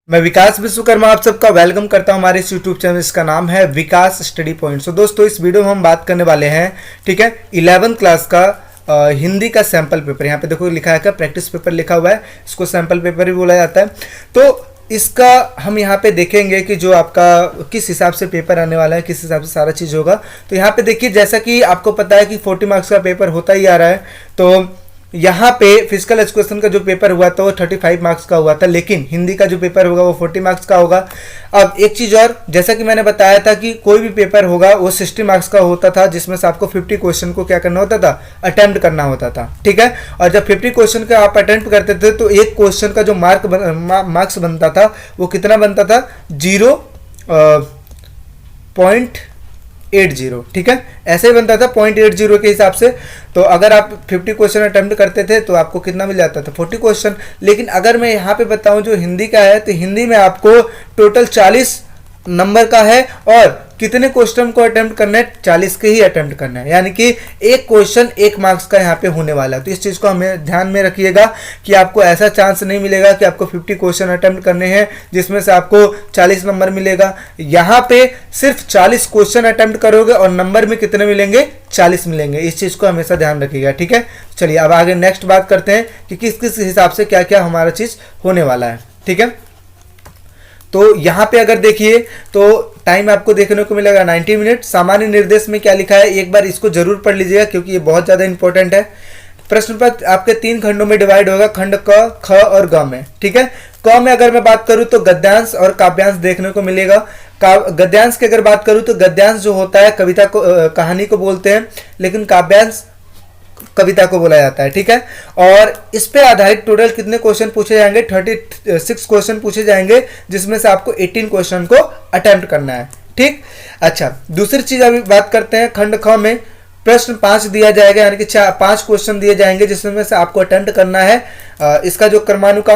मैं विकास विश्वकर्मा आप सबका वेलकम करता हूं हमारे इस यूट्यूब चैनल। इसका नाम है विकास स्टडी पॉइंट। सो दोस्तों, इस वीडियो में हम बात करने वाले हैं, ठीक है, 11th क्लास का हिंदी का सैम्पल पेपर। यहाँ पे देखो लिखा है कि प्रैक्टिस पेपर लिखा हुआ है, इसको सैम्पल पेपर भी बोला जाता है। तो इसका हम यहाँ पे देखेंगे कि जो आपका किस हिसाब से पेपर आने वाला है, किस हिसाब से सारा चीज़ होगा। तो यहाँ पे देखिए, जैसा कि आपको पता है कि 40 मार्क्स का पेपर होता ही आ रहा है। तो यहाँ पे फिजिकल एजुकेशन का जो पेपर हुआ था वो 35 मार्क्स का हुआ था, लेकिन हिंदी का जो पेपर होगा वो 40 मार्क्स का होगा। अब एक चीज़ और, जैसा कि मैंने बताया था कि कोई भी पेपर होगा वो 60 मार्क्स का होता था, जिसमें से आपको 50 क्वेश्चन को क्या करना होता था, अटेम्प्ट करना होता था, ठीक है। और जब 50 क्वेश्चन का आप अटेम्प्ट करते थे तो एक क्वेश्चन का जो मार्क्स बनता था वो कितना बनता था, 0.80, ठीक है, ऐसे ही बनता था 0.80 के हिसाब से। तो अगर आप 50 क्वेश्चन अटेम्प्ट करते थे तो आपको कितना मिल जाता था, 40 क्वेश्चन। लेकिन अगर मैं यहाँ पे बताऊँ जो हिंदी का है, तो हिंदी में आपको टोटल 40 नंबर का है और कितने क्वेश्चन को अटेम्प्ट करना है, 40 के ही अटेम्प्ट करना है, यानी कि एक क्वेश्चन 1 मार्क्स का यहाँ पे होने वाला है। तो इस चीज़ को हमें ध्यान में रखिएगा कि आपको ऐसा चांस नहीं मिलेगा कि आपको 50 क्वेश्चन अटेम्प्ट करने हैं जिसमें से आपको 40 नंबर मिलेगा। यहाँ पे सिर्फ 40 क्वेश्चन अटेम्प्ट करोगे और नंबर में कितने मिलेंगे, 40 मिलेंगे। इस चीज़ को हमेशा ध्यान रखिएगा, ठीक है। चलिए अब आगे नेक्स्ट बात करते हैं कि किस किस हिसाब से क्या क्या हमारा चीज़ होने वाला है, ठीक है। तो यहाँ पे अगर देखिए तो टाइम आपको देखने को मिलेगा 90 मिनट। सामान्य निर्देश में क्या लिखा है, एक बार इसको जरूर पढ़ लीजिएगा क्योंकि ये बहुत ज़्यादा इंपॉर्टेंट है। प्रश्न पत्र आपके 3 खंडों में डिवाइड होगा, खंड क, ख और ग में, ठीक है। क में अगर मैं बात करूँ तो गद्यांश और काव्यांश देखने को मिलेगा। गद्यांश की अगर बात करूँ तो गद्यांश जो होता है कविता को, कहानी को बोलते हैं, लेकिन काव्यांश कविता को बोला जाता है, ठीक है। और इस पे आधारित टोटल कितने क्वेश्चन पूछे जाएंगे, 36 क्वेश्चन पूछे जाएंगे, जिसमें से आपको 18 क्वेश्चन को अटेम्प्ट करना है, ठीक। अच्छा, दूसरी चीज अभी बात करते हैं, खंड ख में प्रश्न 5 दिया जाएगा, यानी कि 5 क्वेश्चन दिए जाएंगे जिसमें से आपको अटेम्प्ट करना है। इसका जो क्रमानुका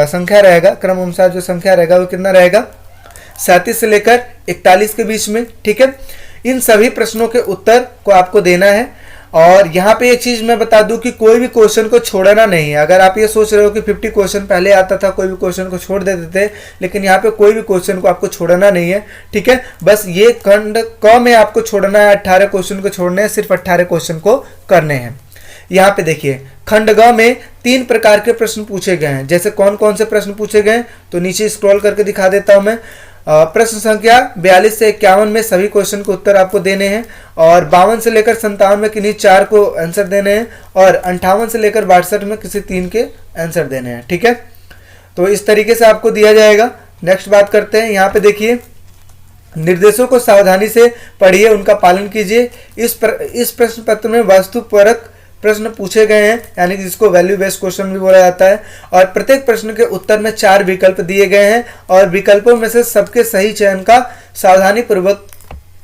संख्या रहेगा, क्रम अनुसार जो संख्या रहेगा वो कितना रहेगा, 37 से लेकर 41 के बीच में, ठीक है। इन सभी प्रश्नों के उत्तर को आपको देना है। और यहाँ पे एक चीज मैं बता दूं कि कोई भी क्वेश्चन को छोड़ना नहीं है। अगर आप ये सोच रहे हो कि 50 क्वेश्चन पहले आता था, कोई भी क्वेश्चन को छोड़ देते थे, लेकिन यहाँ पे कोई भी क्वेश्चन को आपको छोड़ना नहीं है, ठीक है। बस ये खंड क में आपको छोड़ना है, 18 क्वेश्चन को छोड़ने हैं, सिर्फ 18 क्वेश्चन को करने हैं। यहाँ पे देखिए खंड ग में 3 प्रकार के प्रश्न पूछे गए हैं। जैसे कौन कौन से प्रश्न पूछे गए, तो नीचे स्क्रॉल करके दिखा देता हूं मैं। प्रश्न संख्या 42 से 51 में सभी क्वेश्चन को उत्तर आपको देने हैं, और 52 से लेकर 57 में किन्हीं 4 को आंसर देने हैं, और 58 से लेकर 62 में किसी 3 के आंसर देने हैं, ठीक है। तो इस तरीके से आपको दिया जाएगा। नेक्स्ट बात करते हैं, यहाँ पे देखिए निर्देशों को सावधानी से पढ़िए, उनका पालन कीजिए। इस प्रश्न पत्र में वस्तुपरक प्रश्न पूछे गए हैं, यानी कि जिसको वैल्यू बेस्ड क्वेश्चन भी बोला जाता है, और प्रत्येक प्रश्न के उत्तर में 4 विकल्प दिए गए हैं, और विकल्पों में से सबके सही चयन का सावधानी पूर्वक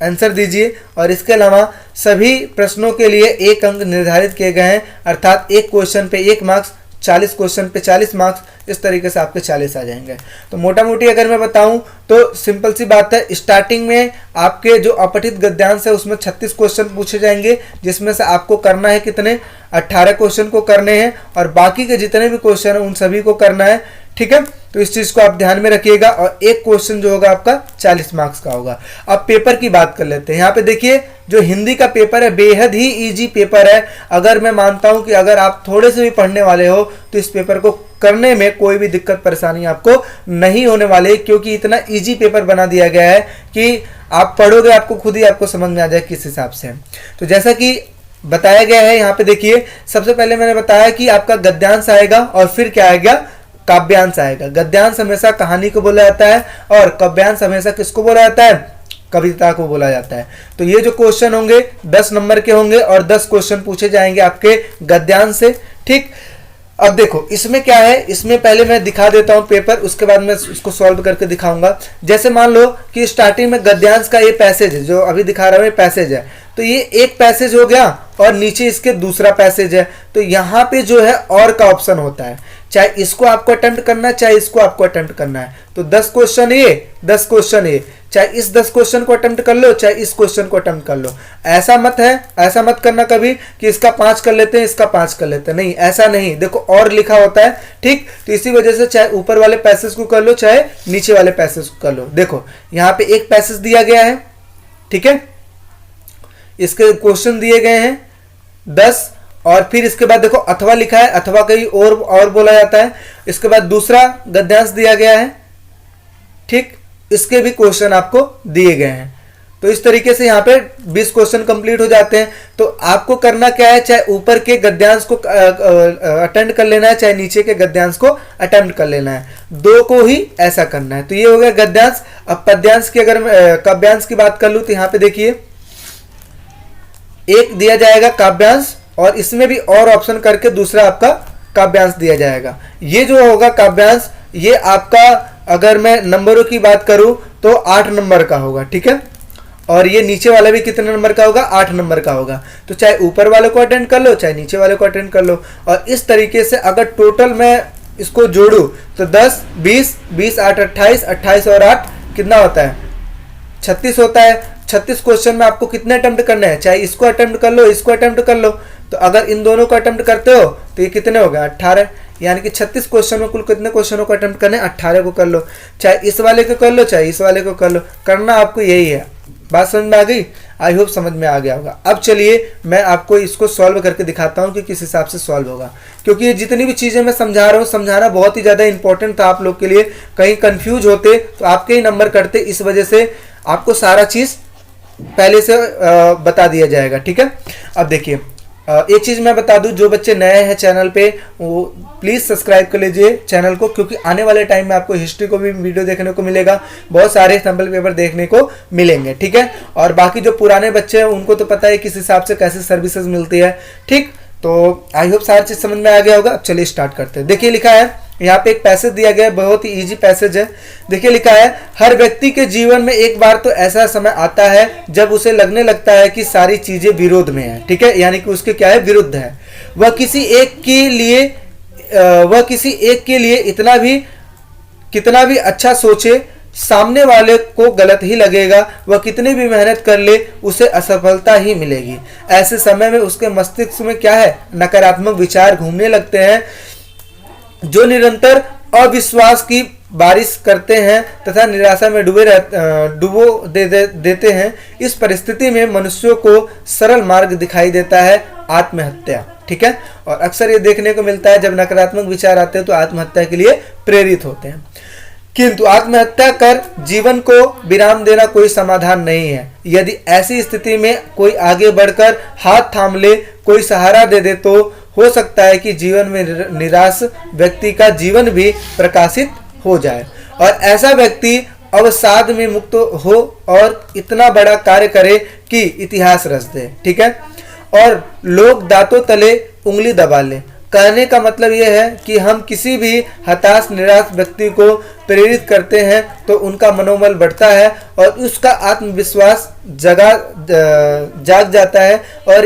आंसर दीजिए। और इसके अलावा सभी प्रश्नों के लिए 1 अंक निर्धारित किए गए हैं, अर्थात एक क्वेश्चन पे 1 मार्क्स, 40 क्वेश्चन पे 40 मार्क्स, इस तरीके से आपके 40 आ जाएंगे। तो मोटा मोटी अगर मैं बताऊं तो सिंपल सी बात है, स्टार्टिंग में आपके जो अपठित गद्यांश है उसमें 36 क्वेश्चन पूछे जाएंगे, जिसमें से आपको करना है कितने, 18 क्वेश्चन को करने हैं, और बाकी के जितने भी क्वेश्चन हैं उन सभी को करना है, ठीक है। तो इस चीज़ को आप ध्यान में रखिएगा। और एक क्वेश्चन जो होगा आपका 40 मार्क्स का होगा। अब पेपर की बात कर लेते हैं। यहाँ पे देखिए जो हिंदी का पेपर है बेहद ही इजी पेपर है। अगर मैं मानता हूँ कि अगर आप थोड़े से भी पढ़ने वाले हो तो इस पेपर को करने में कोई भी दिक्कत परेशानी आपको नहीं होने वाली, क्योंकि इतना इजी पेपर बना दिया गया है कि आप पढ़ोगे आपको खुद ही आपको समझ में आ जाए किस हिसाब से। तो जैसा कि बताया गया है यहाँ पे देखिए, सबसे पहले मैंने बताया कि आपका गद्यांश आएगा और फिर क्या आएगा, काव्यांश आएगा। गद्यांश हमेशा कहानी को बोला जाता है और काव्यांश हमेशा किसको बोला जाता है, कविता को बोला जाता है। तो ये जो क्वेश्चन होंगे 10 नंबर के होंगे और 10 क्वेश्चन पूछे जाएंगे आपके गद्यांश से, ठीक। अब देखो इसमें क्या है, इसमें पहले मैं दिखा देता हूं पेपर, उसके बाद मैं उसको सॉल्व करके दिखाऊंगा। जैसे मान लो कि स्टार्टिंग में गद्यांश का ये पैसेज है, जो अभी दिखा रहा हूं ये पैसेज है, तो ये एक पैसेज हो गया और नीचे इसके दूसरा पैसेज है। तो यहाँ पे जो है और का ऑप्शन होता है, चाहे इसको आपको अटेम्प्ट करना है, चाहे इसको आपको अटेम्प्ट करना है। तो 10 क्वेश्चन ये, 10 क्वेश्चन ये, चाहे इस 10 क्वेश्चन को अटेम्प्ट कर लो, चाहे इस क्वेश्चन को अटेम्प्ट कर लो। ऐसा मत करना कभी कि इसका 5 कर लेते हैं, इसका 5 कर लेते हैं, नहीं, ऐसा नहीं। देखो और लिखा होता है, ठीक। तो इसी वजह से चाहे ऊपर वाले पैसेज को कर लो, चाहे नीचे वाले पैसेज को कर लो। देखो यहाँ पे एक पैसेज दिया गया है, ठीक है, इसके क्वेश्चन दिए गए हैं 10, और फिर इसके बाद देखो अथवा लिखा है, अथवा कहीं और बोला जाता है। इसके बाद दूसरा गद्यांश दिया गया है, ठीक, इसके भी क्वेश्चन आपको दिए गए हैं। तो इस तरीके से यहाँ पे 20 क्वेश्चन कंप्लीट हो जाते हैं। तो आपको करना क्या है, चाहे ऊपर के गद्यांश को अटेंड कर लेना है, चाहे नीचे के गद्यांश को अटेम्प्ट कर लेना है, 2 को ही ऐसा करना है। तो ये हो गया गद्यांश। अब पद्यांश की अगर काव्यांश की बात कर लूं तो यहाँ पे देखिए एक दिया जाएगा काव्यांश, और इसमें भी और ऑप्शन करके दूसरा आपका काव्यांश दिया जाएगा। ये जो होगा काव्यांश, ये आपका अगर मैं नंबरों की बात करूं तो 8 नंबर का होगा, ठीक है। और ये नीचे वाला भी कितने नंबर का होगा, 8 नंबर का होगा। तो चाहे ऊपर वाले को अटेंड कर लो, चाहे नीचे वाले को अटेंड कर लो। और इस तरीके से अगर टोटल मैं इसको जोड़ू तो 10, 20, 20, 8, 28, 28 और 8 कितना होता है, 36 होता है। 36 क्वेश्चन में आपको कितने अटेम्प्ट करने हैं, चाहे इसको अटेम्प्ट कर लो, इसको अटेम्प्ट कर लो। तो अगर इन दोनों को अटेम्प्ट करते हो तो ये कितने हो गए, 18। यानी कि 36 क्वेश्चन में कुल कितने क्वेश्चनों को अटेम्प्ट करने, 18 को कर लो। चाहे इस वाले को कर लो, चाहे इस वाले को कर लो, करना आपको यही है। बात समझ में आ गई? आई होप समझ में आ गया होगा। अब चलिए मैं आपको इसको सॉल्व करके दिखाता हूँ कि किस हिसाब से सॉल्व होगा, क्योंकि ये जितनी भी चीज़ें मैं समझा रहा हूँ, समझाना बहुत ही ज़्यादा इंपॉर्टेंट था आप लोग के लिए। कहीं कंफ्यूज होते तो आपके ही नंबर कटते, इस वजह से आपको सारा चीज़ पहले से बता दिया जाएगा, ठीक है। अब देखिए एक चीज़ मैं बता दूं, जो बच्चे नए हैं चैनल पे वो प्लीज़ सब्सक्राइब कर लीजिए चैनल को, क्योंकि आने वाले टाइम में आपको हिस्ट्री को भी वीडियो देखने को मिलेगा, बहुत सारे सैम्पल पेपर देखने को मिलेंगे, ठीक है। और बाकी जो पुराने बच्चे हैं उनको तो पता है किस हिसाब से कैसे सर्विसेज मिलती है, ठीक। तो आई होप सारी चीज़ समझ में आ गया होगा। अब चलिए स्टार्ट करते हैं। देखिए लिखा है यहाँ पे एक पैसेज दिया गया है, बहुत ही इजी पैसेज है। देखिए लिखा है, हर व्यक्ति के जीवन में एक बार तो ऐसा समय आता है जब उसे लगने लगता है कि सारी चीजें विरोध में है, ठीक है, यानी कि उसके क्या है, विरुद्ध है। वह किसी एक के लिए कितना भी अच्छा सोचे, सामने वाले को गलत ही लगेगा। वह कितनी भी मेहनत कर ले, उसे असफलता ही मिलेगी। ऐसे समय में उसके मस्तिष्क में क्या है, नकारात्मक विचार घूमने लगते हैं, जो निरंतर अविश्वास की बारिश करते हैं तथा निराशा में डुबो देते हैं। इस परिस्थिति में मनुष्यों को सरल मार्ग दिखाई देता है, आत्महत्या, ठीक है। और अक्सर ये देखने को मिलता है जब नकारात्मक विचार आते हैं तो आत्महत्या के लिए प्रेरित होते हैं। किंतु आत्महत्या कर जीवन को विराम देना कोई समाधान नहीं है। यदि ऐसी स्थिति में कोई आगे बढ़कर हाथ थाम ले, कोई सहारा दे दे, तो हो सकता है कि जीवन में निराश व्यक्ति का जीवन भी प्रकाशित हो जाए और ऐसा व्यक्ति अवसाद में मुक्त हो और इतना बड़ा कार्य करे कि इतिहास रच दे, ठीक है। और लोग दांतों तले उंगली दबा ले। कहने का मतलब यह है कि हम किसी भी हताश निराश व्यक्ति को प्रेरित करते हैं तो उनका मनोबल बढ़ता है और उसका आत्मविश्वास जाग जाता है, और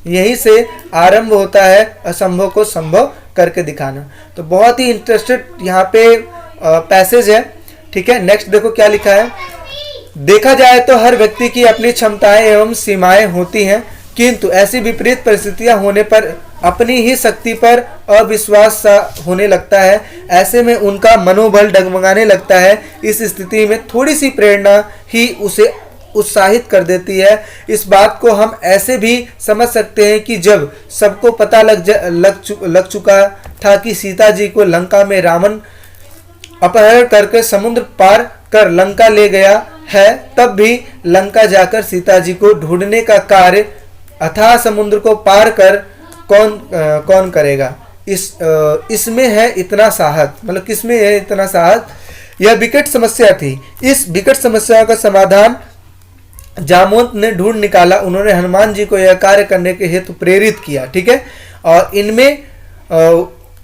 यही से आरंभ होता है असंभव को संभव करके दिखाना। तो बहुत ही इंटरेस्टेड यहाँ पे पैसेज है, ठीक है। नेक्स्ट देखो क्या लिखा है। देखा जाए तो हर व्यक्ति की अपनी क्षमताएं एवं सीमाएं होती हैं, किंतु ऐसी विपरीत परिस्थितियां होने पर अपनी ही शक्ति पर अविश्वास सा होने लगता है। ऐसे में उनका मनोबल डगमगाने लगता है। इस स्थिति में थोड़ी सी प्रेरणा ही उसे उत्साहित कर देती है। इस बात को हम ऐसे भी समझ सकते हैं कि जब सबको पता लग चुका था कि सीता जी को लंका में रावण अपहरण करके समुद्र पार कर लंका ले गया है, तब भी लंका जाकर सीता जी को ढूंढने का कार्य अथाह समुद्र को पार कर कौन करेगा। इसमें है इतना साहस, मतलब किसमें है इतना साहस। यह विकट समस्या थी। इस विकट समस्या का समाधान जामवंत ने ढूंढ निकाला। उन्होंने हनुमान जी को यह कार्य करने के हेतु प्रेरित किया, ठीक है। और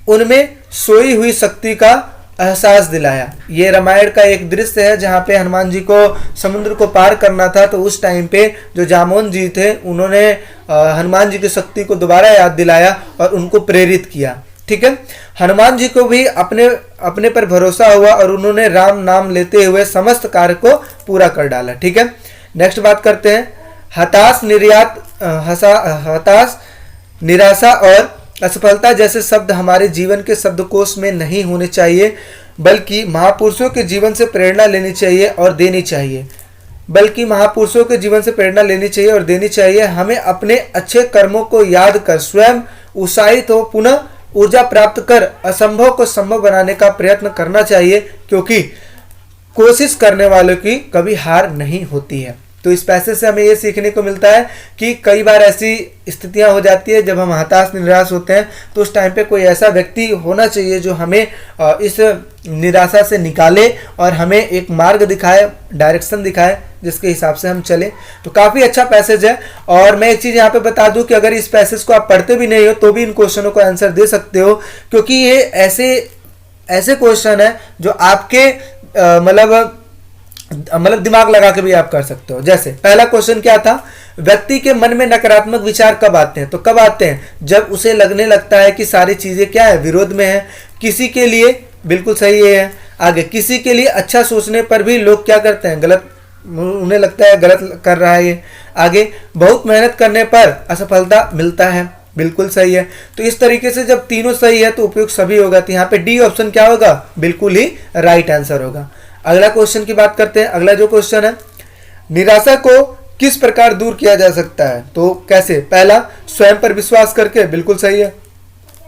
उनमें सोई हुई शक्ति का एहसास दिलाया। ये रामायण का एक दृश्य है जहाँ पे हनुमान जी को समुद्र को पार करना था, तो उस टाइम पे जो जामवंत जी थे उन्होंने हनुमान जी की शक्ति को दोबारा याद दिलाया और उनको प्रेरित किया। ठीक है। हनुमान जी को भी अपने अपने पर भरोसा हुआ और उन्होंने राम नाम लेते हुए समस्त कार्य को पूरा कर डाला। ठीक है। नेक्स्ट बात करते हैं, हताश हताश, निराशा और असफलता जैसे शब्द हमारे जीवन के शब्दकोश में नहीं होने चाहिए, बल्कि महापुरुषों के जीवन से प्रेरणा लेनी चाहिए और देनी चाहिए। हमें अपने अच्छे कर्मों को याद कर स्वयं उत्साहित हो, पुनः ऊर्जा प्राप्त कर असंभव को संभव बनाने का प्रयत्न करना चाहिए, क्योंकि कोशिश करने वालों की कभी हार नहीं होती है। तो इस पैसेज से हमें ये सीखने को मिलता है कि कई बार ऐसी स्थितियां हो जाती है जब हम हताश निराश होते हैं, तो उस टाइम पे कोई ऐसा व्यक्ति होना चाहिए जो हमें इस निराशा से निकाले और हमें एक मार्ग दिखाए, डायरेक्शन दिखाए, जिसके हिसाब से हम चले। तो काफ़ी अच्छा पैसेज है। और मैं एक चीज़ यहाँ पे बता दूं कि अगर इस पैसेज को आप पढ़ते भी नहीं हो तो भी इन क्वेश्चनों को आंसर दे सकते हो, क्योंकि ये ऐसे क्वेश्चन है जो आपके मतलब दिमाग लगा के भी आप कर सकते हो। जैसे पहला क्वेश्चन क्या था, व्यक्ति के मन में नकारात्मक विचार कब आते हैं? तो कब आते हैं? जब उसे लगने लगता है कि सारी चीजें क्या है, विरोध में है। किसी के लिए बिल्कुल सही है। आगे, किसी के लिए अच्छा सोचने पर भी लोग क्या करते हैं, गलत, उन्हें लगता है गलत कर रहा है ये। आगे, बहुत मेहनत करने पर असफलता मिलता है, बिल्कुल सही है। तो इस तरीके से जब तीनों सही है तो उपयुक्त सभी होगा। तो यहाँ पे डी ऑप्शन क्या होगा, बिल्कुल ही राइट आंसर होगा। अगला क्वेश्चन की बात करते हैं। अगला जो क्वेश्चन है, निराशा को किस प्रकार दूर किया जा सकता है? तो कैसे? पहला, स्वयं पर विश्वास करके, बिल्कुल सही है।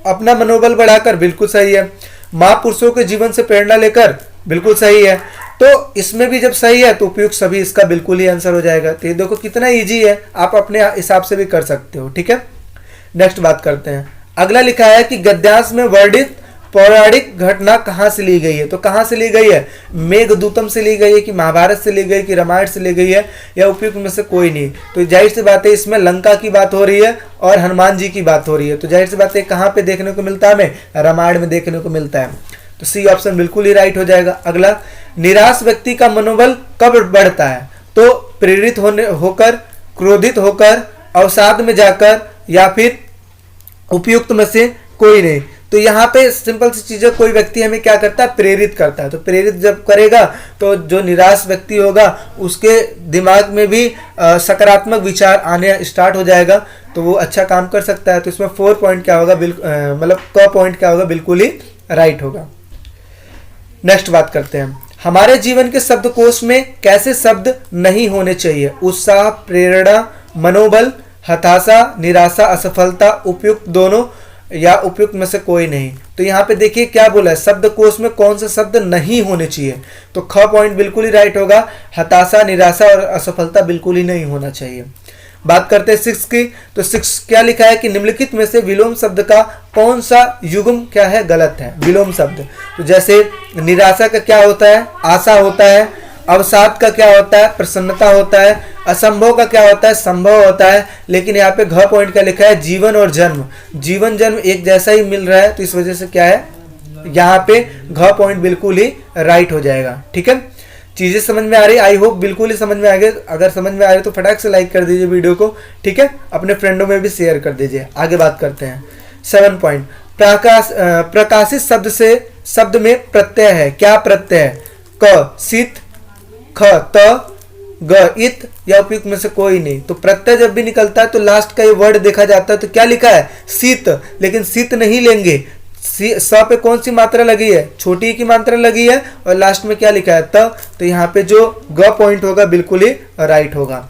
अपना मनोबल बढ़ाकर, बिल्कुल सही है। महापुरुषों के जीवन से प्रेरणा लेकर, बिल्कुल सही है। तो इसमें भी जब सही है तो उपयुक्त सभी इसका बिल्कुल ही आंसर हो जाएगा। तो ये देखो कितना इजी है, आप अपने हिसाब से भी कर सकते हो। ठीक है। नेक्स्ट बात करते हैं। अगला लिखा है कि गद्यांश में वर्णित पौराणिक घटना कहाँ से ली गई है? तो कहाँ से ली गई है? मेघदूतम से ली गई है कि महाभारत से ली गई कि रामायण से ली गई है, या उपयुक्त में से कोई नहीं? तो जाहिर सी बात है इसमें लंका की बात हो रही है और हनुमान जी की बात हो रही है। तो जाहिर सी बात है कहाँ पे देखने को मिलता है? हमें रामायण में देखने को मिलता है। तो सी ऑप्शन बिल्कुल ही राइट हो जाएगा। अगला, निराश व्यक्ति का मनोबल कब बढ़ता है? तो प्रेरित होकर, क्रोधित होकर, अवसाद में जाकर, या फिर उपयुक्त में से कोई नहीं? तो यहाँ पे सिंपल सी चीज़ है, कोई व्यक्ति हमें क्या करता है, प्रेरित करता है। तो प्रेरित जब करेगा तो जो निराश व्यक्ति होगा उसके दिमाग में भी सकारात्मक विचार आने स्टार्ट हो जाएगा, तो वो अच्छा काम कर सकता है। तो इसमें 4 पॉइंट क्या होगा, मतलब क पॉइंट क्या होगा, बिल्कुल ही राइट होगा। नेक्स्ट बात करते हैं, हमारे जीवन के शब्दकोश में कैसे शब्द नहीं होने चाहिए? उत्साह, प्रेरणा, मनोबल, हताशा, निराशा, असफलता, उपयुक्त दोनों, या उपयुक्त में से कोई नहीं? तो यहाँ पे देखिए क्या बोला है, शब्दकोश में कौन से शब्द नहीं होने चाहिए? तो ख पॉइंट बिल्कुल ही राइट होगा। हताशा, निराशा और असफलता बिल्कुल ही नहीं होना चाहिए। बात करते हैं 6 की। तो 6 क्या लिखा है कि निम्नलिखित में से विलोम शब्द का कौन सा युग्म क्या है, गलत है? विलोम शब्द, तो जैसे निराशा का क्या होता है, आशा होता है। अवसाद का क्या होता है, प्रसन्नता होता है। असंभव का क्या होता है, संभव होता है। लेकिन यहाँ पे घ पॉइंट क्या लिखा है, जीवन और जन्म। जीवन जन्म एक जैसा ही मिल रहा है, तो इस वजह से क्या है, यहाँ पे घ पॉइंट बिल्कुल ही राइट हो जाएगा। ठीक है। चीजें समझ में आ रही, आई होप बिल्कुल ही समझ में आ गए। अगर समझ में आ रही तो फटाक से लाइक कर दीजिए वीडियो को। ठीक है। अपने फ्रेंडों में भी शेयर कर दीजिए। आगे बात करते हैं 7 पॉइंट। प्रकाशित शब्द में प्रत्यय है। क्या प्रत्यय है? क, सित, ख, त, ग, इत, या उपयुक्त में से कोई नहीं? तो प्रत्यय जब भी निकलता है तो लास्ट का ये वर्ड देखा जाता है। तो क्या लिखा है, शीत, लेकिन शीत नहीं लेंगे। स पे कौन सी मात्रा लगी है, छोटी की मात्रा लगी है, और लास्ट में क्या लिखा है, त। तो यहाँ पे जो ग पॉइंट होगा बिल्कुल ही राइट होगा।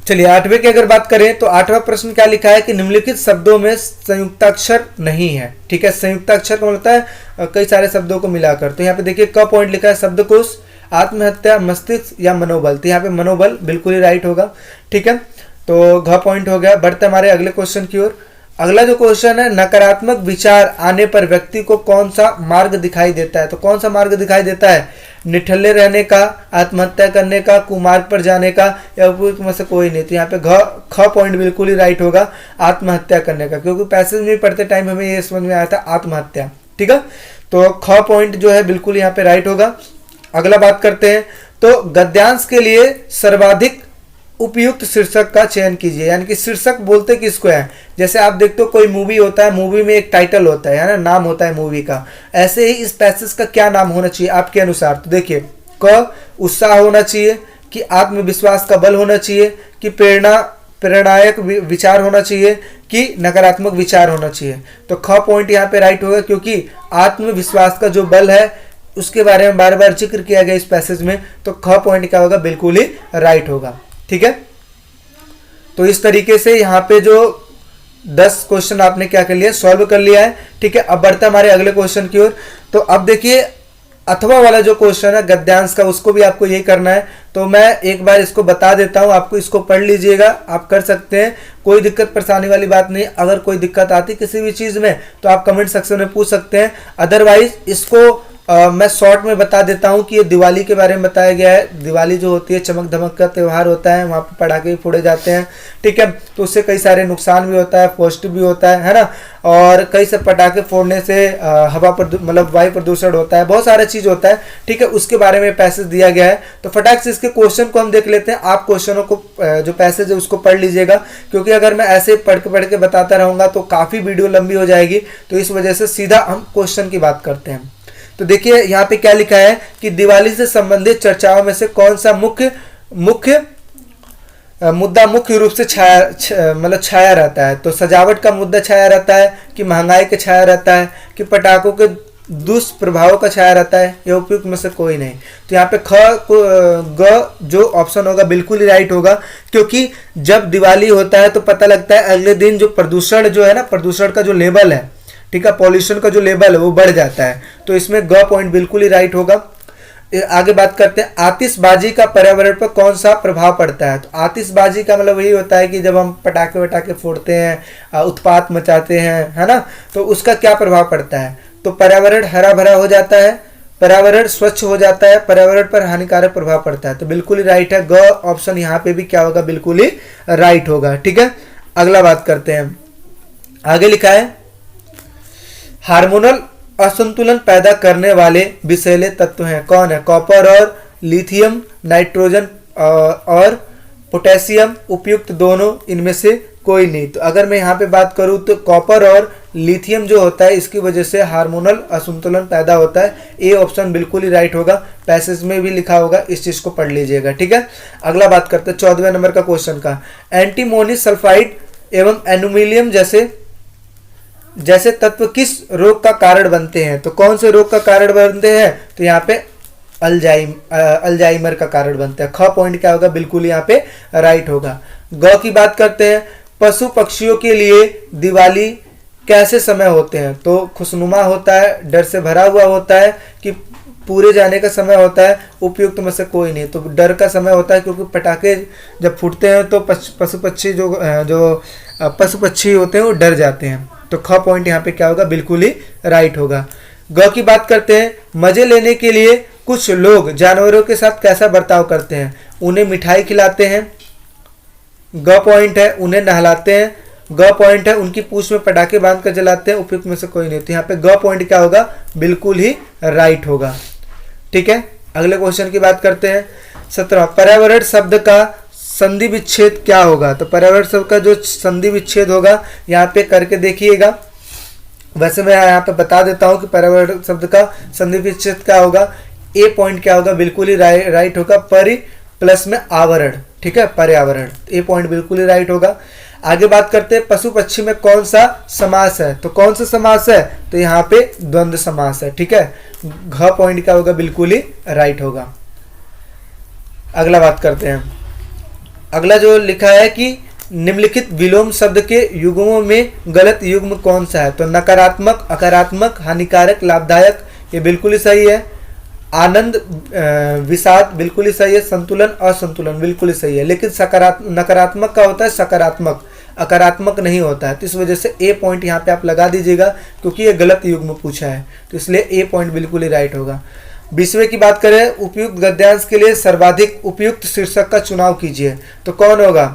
चलिए 8वें की अगर बात करें तो 8वां प्रश्न क्या लिखा है कि निम्नलिखित शब्दों में संयुक्ताक्षर नहीं है। ठीक है। संयुक्ताक्षर का मतलब है कई सारे शब्दों को मिलाकर। तो यहाँ पे देखिए क पॉइंट लिखा है, शब्दकोश, आत्महत्या, मस्तिष्क या मनोबल। तो यहाँ पे मनोबल बिल्कुल ही राइट होगा। ठीक है। तो घ पॉइंट हो गया। बढ़ते हमारे अगले क्वेश्चन की ओर। अगला जो क्वेश्चन है, नकारात्मक विचार आने पर व्यक्ति को कौन सा मार्ग दिखाई देता है? तो कौन सा मार्ग दिखाई देता है? निठल्ले रहने का, आत्महत्या करने का, कुमार्ग पर जाने का, या उपयुक्त में से कोई नहीं? तो यहाँ पे ख पॉइंट बिल्कुल ही राइट होगा, आत्महत्या करने का, क्योंकि पैसेज में पढ़ते टाइम हमें ये समझ में आया था आत्महत्या। ठीक है। तो ख पॉइंट जो है बिल्कुल यहाँ पे राइट होगा। अगला बात करते हैं, तो गद्यांश के लिए सर्वाधिक उपयुक्त शीर्षक का चयन कीजिए। यानी कि शीर्षक बोलते किसको है, जैसे आप देखते हो कोई मूवी होता है, मूवी में एक टाइटल होता है ना, नाम होता है मूवी का, ऐसे ही इस पैसेज का क्या नाम होना चाहिए आपके अनुसार। तो देखिए, क उत्साह होना चाहिए, कि आत्मविश्वास का बल होना चाहिए, कि प्रेरणायक विचार होना चाहिए, कि नकारात्मक विचार होना चाहिए। तो ख पॉइंट यहाँ पे राइट होगा, क्योंकि आत्मविश्वास का जो बल है उसके बारे में बार बार जिक्र किया गया इस पैसेज में। तो ख पॉइंट क्या होगा, बिल्कुल ही राइट होगा। ठीक है, तो इस तरीके से यहाँ पे जो 10 क्वेश्चन आपने क्या कर लिया, सॉल्व कर लिया है। ठीक है, अब बढ़ते हमारे अगले क्वेश्चन की ओर। तो अब देखिए, अथवा वाला जो क्वेश्चन है गद्यांश का, उसको भी आपको यही करना है। तो मैं एक बार इसको बता देता हूं, आपको इसको पढ़ लीजिएगा, आप कर सकते हैं, कोई दिक्कत परेशानी वाली बात नहीं। अगर कोई दिक्कत आती किसी भी चीज में तो आप कमेंट सेक्शन में पूछ सकते हैं। अदरवाइज इसको मैं शॉर्ट में बता देता हूं कि ये दिवाली के बारे में बताया गया है। दिवाली जो होती है चमक धमक का त्यौहार होता है, वहाँ पे पटाखे भी फोड़े जाते हैं। ठीक है, तो उससे कई सारे नुकसान भी होता है, पॉजिटिव भी होता है ना। और कई सब पटाखे फोड़ने से हवा मतलब वायु प्रदूषण होता है, बहुत सारा चीज होता है। ठीक है, उसके बारे में पैसेज दिया गया है। तो फटाक से इसके क्वेश्चन को हम देख लेते हैं। आप क्वेश्चनों को जो पैसेज है उसको पढ़ लीजिएगा, क्योंकि अगर मैं ऐसे पढ़ के बताता रहूंगा तो काफी वीडियो लंबी हो जाएगी। तो इस वजह से सीधा हम क्वेश्चन की बात करते हैं। तो देखिए यहाँ पे क्या लिखा है कि दिवाली से संबंधित चर्चाओं में से कौन सा मुद्दा मुख्य रूप से छाया रहता है। तो सजावट का मुद्दा छाया रहता है, कि महंगाई का छाया रहता है, कि पटाखों के दुष्प्रभावों का छाया रहता है, या उपयुक्त में से कोई नहीं। तो यहाँ पे ग जो ऑप्शन होगा बिल्कुल ही राइट होगा, क्योंकि जब दिवाली होता है तो पता लगता है अगले दिन जो प्रदूषण जो है ना, प्रदूषण का जो लेवल है, ठीक है, पॉल्यूशन का जो लेवल है वो बढ़ जाता है। तो इसमें ग पॉइंट बिल्कुल ही राइट होगा। आगे बात करते हैं, आतिशबाजी का पर्यावरण पर कौन सा प्रभाव पड़ता है। तो आतिशबाजी का मतलब यही होता है कि जब हम पटाखे वटाखे फोड़ते हैं, उत्पात मचाते हैं, है ना, तो उसका क्या प्रभाव पड़ता है। तो पर्यावरण हरा भरा हो जाता है, पर्यावरण स्वच्छ हो जाता है, पर्यावरण पर हानिकारक प्रभाव पड़ता है। तो बिल्कुल ही राइट है, ग ऑप्शन यहाँ पे भी क्या होगा, बिल्कुल ही राइट होगा। ठीक है, अगला बात करते हैं। आगे लिखा है, हार्मोनल असंतुलन पैदा करने वाले विषैले तत्व हैं। कौन है, कॉपर और लिथियम, नाइट्रोजन और पोटेशियम, उपयुक्त दोनों, इनमें से कोई नहीं। तो अगर मैं यहाँ पे बात करूँ तो कॉपर और लिथियम जो होता है इसकी वजह से हार्मोनल असंतुलन पैदा होता है। ए ऑप्शन बिल्कुल ही राइट होगा, पैसेज में भी लिखा होगा, इस चीज को पढ़ लीजिएगा। ठीक है, अगला बात करते हैं 14वें नंबर का क्वेश्चन का। एंटीमोनी सल्फाइड एवं एल्यूमिनियम जैसे तत्व किस रोग का कारण बनते हैं। तो कौन से रोग का कारण बनते हैं, तो यहाँ पे अल्जाइमर का कारण बनता है। ख पॉइंट क्या होगा, बिल्कुल यहाँ पे राइट होगा। ग की बात करते हैं, पशु पक्षियों के लिए दिवाली कैसे समय होते हैं। तो खुशनुमा होता है, डर से भरा हुआ होता है, कि पूरे जाने का समय होता है, उपयुक्त में से कोई नहीं। तो डर का समय होता है, क्योंकि पटाखे जब फूटते हैं तो पशु पक्षी होते हैं वो डर जाते हैं। तो ख पॉइंट यहाँ पे क्या होगा, बिल्कुल ही राइट होगा। ग की बात करते हैं, मजे लेने के लिए कुछ लोग जानवरों के साथ कैसा बर्ताव करते हैं। उन्हें मिठाई खिलाते हैं, ग पॉइंट है। उन्हें नहलाते हैं, ग पॉइंट है। उनकी पूंछ में पटाखे बांध कर जलाते हैं, उपयुक्त में से कोई नहीं। तो यहाँ पे ग पॉइंट क्या होगा, बिल्कुल ही राइट होगा। ठीक है, अगले क्वेश्चन की बात करते हैं। 17, पर्यावरण शब्द का संधि विच्छेद क्या होगा। तो पर्यावरण शब्द का जो संधि विच्छेद होगा यहाँ पे करके देखिएगा। वैसे मैं यहाँ पे बता देता हूँ कि पर्यावरण शब्द का संधि विच्छेद क्या होगा। ए पॉइंट क्या होगा, बिल्कुल ही राइट होगा, परि प्लस में आवरण। ठीक है, पर्यावरण, ए पॉइंट बिल्कुल ही राइट होगा। आगे बात करते हैं, पशु पक्षी में कौन सा समास है। तो कौन सा समास है, तो यहाँ पे द्वंद्व समास है। ठीक है, घ पॉइंट क्या होगा, बिल्कुल ही राइट होगा। अगला बात करते हैं, अगला जो लिखा है कि निम्नलिखित विलोम शब्द के युग्मों में गलत युग्म कौन सा है। तो नकारात्मक, अकारात्मक, हानिकारक, लाभदायक, ये बिल्कुल ही सही है। आनंद, विषाद, बिल्कुल ही सही है। संतुलन, असंतुलन, बिल्कुल ही सही है। लेकिन नकारात्मक का होता है सकारात्मक, अकारात्मक नहीं होता है। तो इस वजह से ए पॉइंट यहाँ पे आप लगा दीजिएगा, क्योंकि ये गलत युग्म पूछा है, तो इसलिए ए पॉइंट बिल्कुल ही राइट होगा। 20वें की बात करें, उपयुक्त गद्यांश के लिए सर्वाधिक उपयुक्त शीर्षक का चुनाव कीजिए। तो कौन होगा,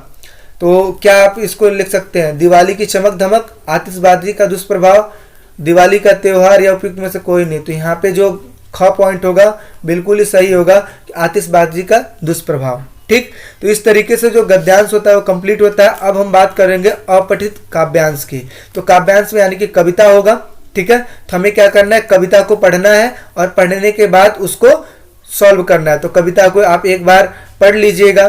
तो क्या आप इसको लिख सकते हैं, दिवाली की चमक धमक, आतिशबाजी का दुष्प्रभाव, दिवाली का त्योहार, या उपयुक्त में से कोई नहीं। तो यहाँ पे जो ख पॉइंट होगा बिल्कुल ही सही होगा, आतिशबाजी का दुष्प्रभाव। ठीक। तो इस तरीके से जो गद्यांश होता है वो कंप्लीट होता है। अब हम बात करेंगे अपठित काव्यांश की। तो काव्यांश में यानी कि कविता होगा, ठीक है। तो हमें क्या करना है, कविता को पढ़ना है और पढ़ने के बाद उसको सॉल्व करना है। तो कविता को आप एक बार पढ़ लीजिएगा,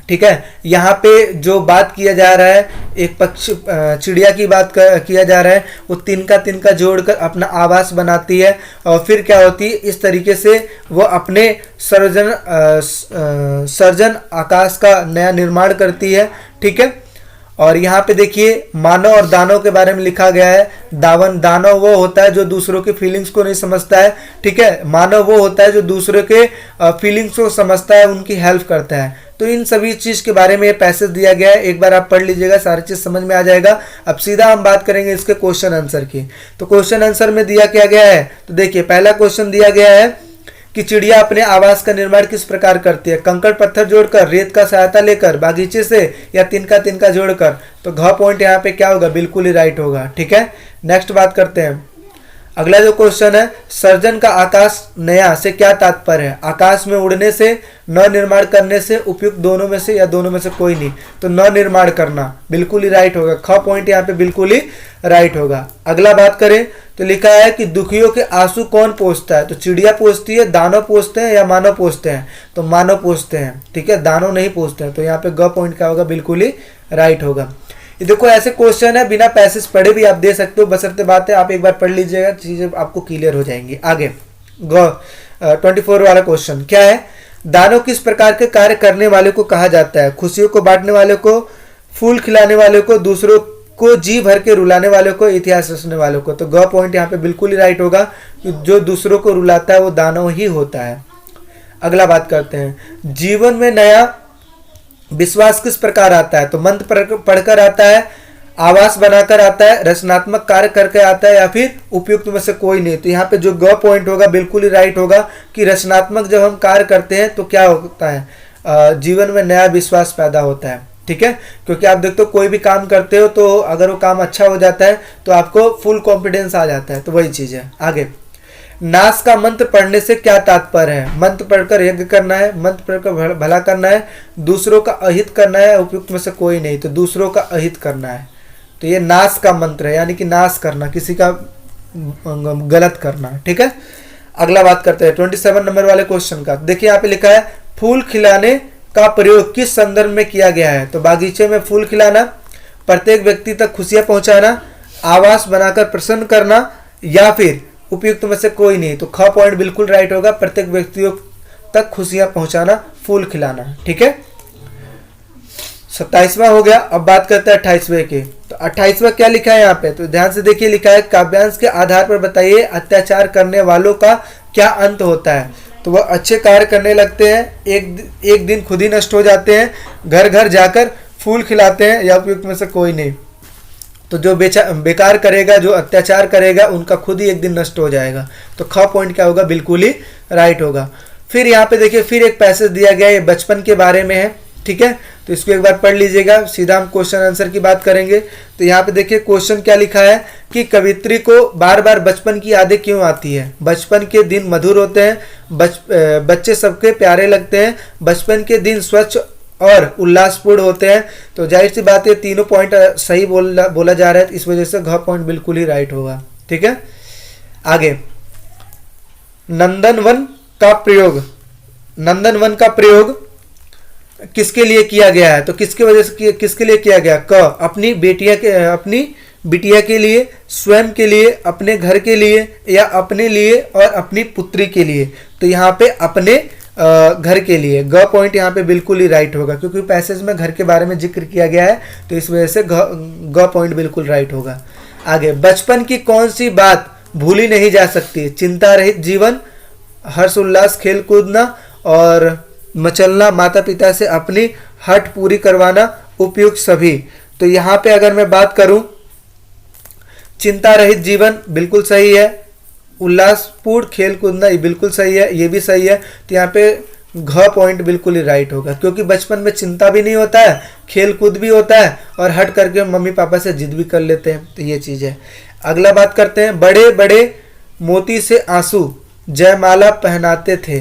ठीक है। यहाँ पे जो बात किया जा रहा है, एक पक्षी चिड़िया की बात किया जा रहा है। वो तिनका तिनका जोड़कर अपना आवास बनाती है और फिर क्या होती है, इस तरीके से वो अपने सर्जन आकाश का नया निर्माण करती है, ठीक है। और यहाँ पे देखिए मानव और दानव के बारे में लिखा गया है। दानव वो होता है जो दूसरों के फीलिंग्स को नहीं समझता है, ठीक है। मानव वो होता है जो दूसरों के फीलिंग्स को समझता है, उनकी हेल्प करता है। तो इन सभी चीज के बारे में ये पैसेज दिया गया है, एक बार आप पढ़ लीजिएगा, सारी चीज समझ में आ जाएगा। अब सीधा हम बात करेंगे इसके क्वेश्चन आंसर की। तो क्वेश्चन आंसर में दिया क्या गया है, तो देखिए पहला क्वेश्चन दिया गया है कि चिड़िया अपने आवास का निर्माण किस प्रकार करती है, कंकड़ पत्थर जोड़कर, रेत का सहायता लेकर, बागीचे से, या तिनका तिनका जोड़कर। तो घ पॉइंट यहाँ पे क्या होगा, बिल्कुल ही राइट होगा, ठीक है। नेक्स्ट बात करते हैं। अगला जो क्वेश्चन है, सर्जन का आकाश नया से क्या तात्पर्य है, आकाश में उड़ने से, न निर्माण करने से, उपयुक्त दोनों में से, या दोनों में से कोई नहीं। तो न निर्माण करना बिल्कुल ही राइट होगा, ख पॉइंट यहाँ पे बिल्कुल ही राइट होगा। अगला बात करें तो लिखा है कि दुखियों के आंसू कौन पोंछता है, तो चिड़िया पोंछती है, दानव पोंछते हैं, या मानव पोंछते हैं, तो मानव पोंछते हैं, ठीक है, दानव नहीं पोंछते हैं। तो यहाँ पे ग पॉइंट क्या होगा, बिल्कुल ही राइट होगा। ये देखो ऐसे क्वेश्चन है, बिना पैसेज पढ़े भी आप दे सकते हो, बशर्ते बात है आप एक बार पढ़ लीजिएगा, चीजें आपको क्लियर हो जाएंगी। आगे 24 वाला क्वेश्चन क्या है, दानव किस प्रकार के कार्य करने वाले को कहा जाता है, खुशियों को बांटने वाले को, फूल खिलाने वाले को, दूसरों को जी भर के रुलाने वाले को, इतिहास रचने वाले को। तो ग पॉइंट यहाँ पे बिल्कुल ही राइट होगा, कि जो दूसरों को रुलाता है वो दानव ही होता है। अगला बात करते हैं, जीवन में नया विश्वास किस प्रकार आता है, तो मंत्र पढ़कर आता है, आवास बनाकर आता है, रचनात्मक कार्य करके आता है, या फिर उपयुक्त में से कोई नहीं। तो यहाँ पे जो ग पॉइंट होगा बिल्कुल ही राइट होगा, कि रचनात्मक जब हम कार्य करते हैं तो क्या होता है, जीवन में नया विश्वास पैदा होता है, ठीक है। क्योंकि आप देखते हो कोई भी काम करते हो तो अगर वो काम अच्छा हो जाता है तो आपको फुल कॉन्फिडेंस आ जाता है, तो वही चीज है। आगे, नाश का मंत्र पढ़ने से क्या तात्पर्य है, मंत्र पढ़कर यज्ञ करना है, मंत्र पढ़कर भला करना है, दूसरों का अहित करना है, उपयुक्त में से कोई नहीं, तो दूसरों का अहित करना है। तो ये नाश का मंत्र है, यानी कि नाश करना, किसी का गलत करना, ठीक है। अगला बात करते हैं 27 नंबर वाले क्वेश्चन का। देखिए यहाँ पे लिखा है, फूल खिलाने का प्रयोग किस संदर्भ में किया गया है, तो बागीचे में फूल खिलाना, प्रत्येक व्यक्ति तक खुशियां पहुंचाना, आवास बनाकर प्रसन्न करना, या फिर उपयुक्त में से कोई नहीं। तो ख पॉइंट बिल्कुल राइट होगा, प्रत्येक व्यक्तियों तक खुशियां पहुंचाना, फूल खिलाना, ठीक है। 27वां हो गया। अब बात करते हैं 28वें की। तो 28वां क्या लिखा है यहाँ पे, तो ध्यान से देखिए, लिखा है काव्यांश के आधार पर बताइए अत्याचार करने वालों का क्या अंत होता है। तो वह अच्छे कार्य करने लगते हैं, एक दिन खुद ही नष्ट हो जाते हैं, घर घर जाकर फूल खिलाते हैं, या उपयुक्त में से कोई नहीं। तो जो बेकार करेगा, जो अत्याचार करेगा, उनका खुद ही एक दिन नष्ट हो जाएगा। तो ख पॉइंट क्या होगा, बिल्कुल ही राइट होगा। फिर यहाँ पे देखिए, फिर एक पैसेज दिया गया है, ये बचपन के बारे में है, ठीक है। तो इसको एक बार पढ़ लीजिएगा, सीधा हम क्वेश्चन आंसर की बात करेंगे। तो यहाँ पे देखिए क्वेश्चन क्या लिखा है, कि कवित्री को बार बार बचपन की यादें क्यों आती है, बचपन के दिन मधुर होते हैं, बच्चे सबके प्यारे लगते हैं, बचपन के दिन स्वच्छ और उल्लासपूर्ण होते हैं। तो जाहिर सी बात है, तीनों पॉइंट सही बोला जा रहा है, इस वजह से घ पॉइंट बिल्कुल ही राइट होगा, ठीक है। आगे, नंदनवन का प्रयोग, नंदनवन का प्रयोग किसके लिए किया गया है, तो किसकी वजह से किसके लिए किया गया, क अपनी बिटिया के लिए, स्वयं के लिए, अपने घर के लिए, या अपने लिए और अपनी पुत्री के लिए। तो यहाँ पे अपने घर के लिए, ग पॉइंट यहाँ पे बिल्कुल ही राइट होगा, क्योंकि पैसेज में घर के बारे में जिक्र किया गया है, तो इस वजह से ग पॉइंट बिल्कुल राइट होगा। आगे, बचपन की कौन सी बात भूली नहीं जा सकती, चिंता रहित जीवन, हर्ष उल्लास, खेल कूदना और मचलना, माता पिता से अपनी हट पूरी करवाना, उपयुक्त सभी। तो यहाँ पे अगर मैं बात करूं, चिंता रहित जीवन बिल्कुल सही है, उल्लासपूर्ण खेल कूदना ये बिल्कुल सही है, ये भी सही है। तो यहाँ पे घ पॉइंट बिल्कुल ही राइट होगा, क्योंकि बचपन में चिंता भी नहीं होता है, खेल कूद भी होता है, और हट करके मम्मी पापा से जिद भी कर लेते हैं, तो ये चीज़ है। अगला बात करते हैं, बड़े बड़े मोती से आंसू जयमाला पहनाते थे,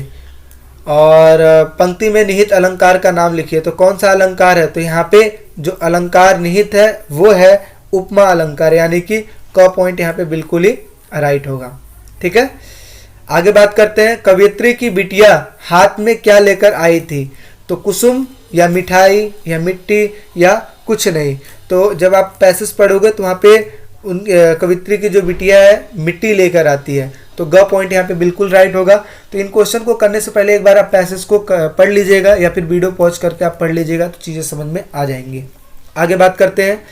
और पंक्ति में निहित अलंकार का नाम लिखिए। तो कौन सा अलंकार है? तो यहाँ पे जो अलंकार निहित है वो है उपमा अलंकार, यानी कि क पॉइंट यहाँ पे बिल्कुल ही राइट होगा। ठीक है, आगे बात करते हैं। कवियत्री की बिटिया हाथ में क्या लेकर आई थी? तो कुसुम या मिठाई या मिट्टी या कुछ नहीं। तो जब आप पैसेज पढ़ोगे तो वहाँ पे उन कवियत्री की जो बिटिया है मिट्टी लेकर आती है, तो ग पॉइंट यहाँ पे बिल्कुल राइट होगा। तो इन क्वेश्चन को करने से पहले एक बार आप पैसेज को पढ़ लीजिएगा या फिर वीडियो पॉज करके आप पढ़ लीजिएगा, तो चीज़ें समझ में आ जाएंगी। आगे बात करते हैं।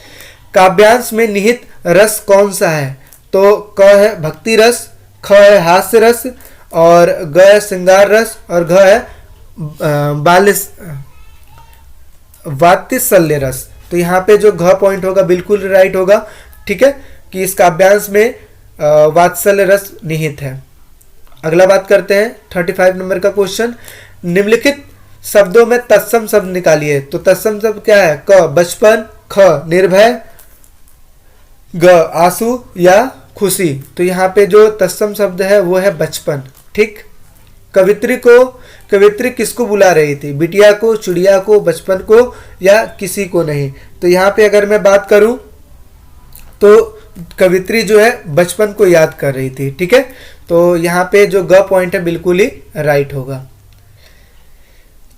काव्यांश में निहित रस कौन सा है? तो क है भक्ति रस, ख है हास्य रस, और ग है श्रृंगार रस, और घ है वात्सल्य रस। तो यहाँ पे जो घ पॉइंट होगा बिल्कुल राइट होगा। ठीक है, कि इस काव्यांश में वात्सल्य रस निहित है। अगला बात करते हैं 35 नंबर का क्वेश्चन। निम्नलिखित शब्दों में तत्सम शब्द निकालिए। तो तत्सम शब्द क्या है? क बचपन, ख निर्भय, ग आंसू या खुशी। तो यहाँ पे जो तत्सम शब्द है वो है बचपन। ठीक, कवित्री किसको बुला रही थी? बिटिया को, चिड़िया को, बचपन को या किसी को नहीं। तो यहाँ पे अगर मैं बात करूं तो कवित्री जो है बचपन को याद कर रही थी। ठीक है, तो यहाँ पे जो ग पॉइंट है बिल्कुल ही राइट होगा।